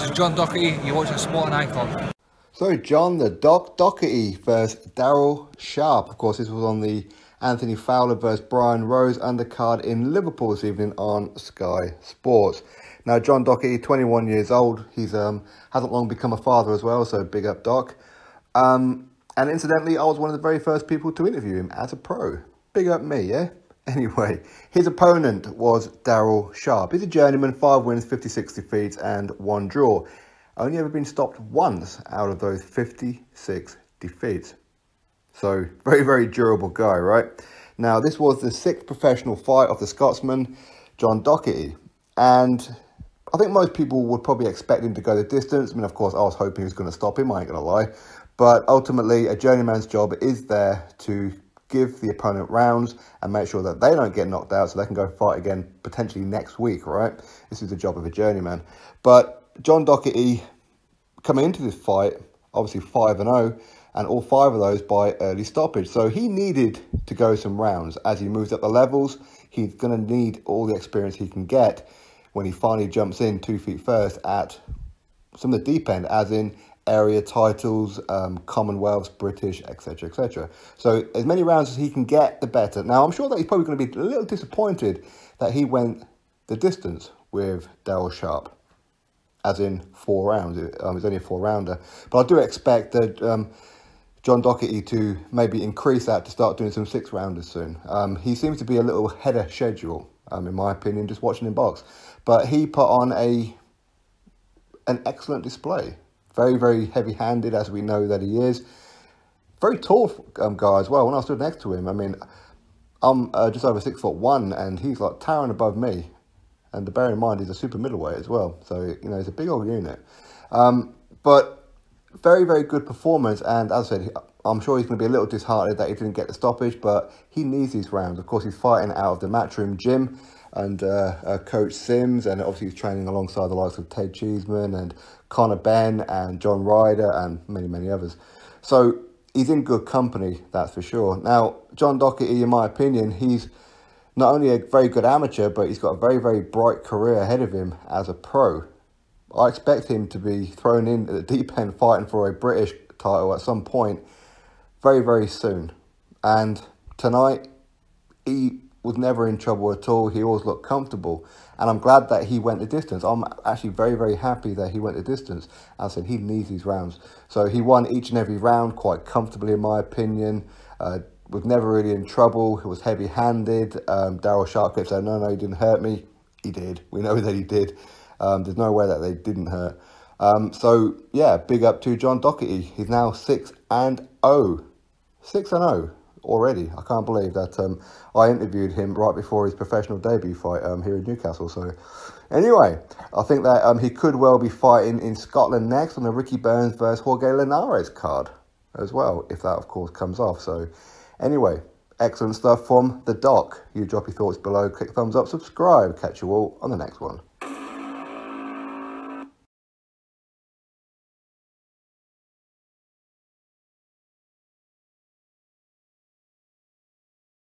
is John Docherty. You're watching Sport and Icon. So John the Docherty versus DARRYL Sharp. Of course, this was on the Anthony Fowler versus Brian Rose undercard in Liverpool this evening on Sky Sports. Now, John Docherty, 21 years old. He's hasn't long become a father as well, so big up, Doc. And incidentally, I was one of the very first people to interview him as a pro. Big up me, yeah? Anyway, his opponent was DARRYL Sharp. He's a journeyman, 5 wins, 56 defeats, and 1 draw. Only ever been stopped once out of those 56 defeats. So, very, very durable guy, right? Now, this was the 6th professional fight of the Scotsman, John Docherty. And I think most people would probably expect him to go the distance. I mean, of course, I was hoping he was going to stop him, I ain't going to lie. But ultimately, a journeyman's job is there to give the opponent rounds and make sure that they don't get knocked out so they can go fight again potentially next week, right? This is the job of a journeyman. But John Docherty, coming into this fight, obviously 5-0, and all 5 of those by early stoppage. So he needed to go some rounds. As he moves up the levels, he's going to need all the experience he can get when he finally jumps in 2 feet first at some of the deep end, as in area titles, Commonwealths, British, etc, etc. So as many rounds as he can get, the better. Now, I'm sure that he's probably going to be a little disappointed that he went the distance with DARRYL Sharp, as in 4 rounds. It's only a 4-rounder. But I do expect that John Docherty to maybe increase that to start doing some 6-rounders soon. He seems to be a little ahead of schedule, in my opinion, just watching him box. But he put on an excellent display. Very, very heavy-handed, as we know that he is. Very tall guy as well. When I stood next to him, I mean, I'm just over 6'1", and he's like towering above me. And to bear in mind, he's a super middleweight as well. So, you know, he's a big old unit. But very, very good performance. And as I said, I'm sure he's going to be a little disheartened that he didn't get the stoppage, but he needs these rounds. Of course, he's fighting out of the Matchroom gym and Coach Sims, and obviously he's training alongside the likes of Ted Cheeseman and Conor Benn and John Ryder and many, many others. So he's in good company, that's for sure. Now, John Docherty, in my opinion, he's not only a very good amateur, but he's got a very, very bright career ahead of him as a pro. I expect him to be thrown in at the deep end fighting for a British title at some point very, very soon. And tonight, he was never in trouble at all. He always looked comfortable. And I'm glad that he went the distance. I'm actually very, very happy that he went the distance. As I said, he needs these rounds. So he won each and every round quite comfortably, in my opinion. Was never really in trouble. He was heavy-handed. DARRYL Sharp kept saying, no, he didn't hurt me. He did. We know that he did. There's no way that they didn't hurt. So, yeah, big up to John Docherty. He's now 6-0. 6-0 already. I can't believe that I interviewed him right before his professional debut fight here in Newcastle. So, anyway, I think that he could well be fighting in Scotland next on the Ricky Burns versus Jorge Linares card as well, if that, of course, comes off. So, anyway, excellent stuff from the Doc. You drop your thoughts below, click thumbs up, subscribe. Catch you all on the next one.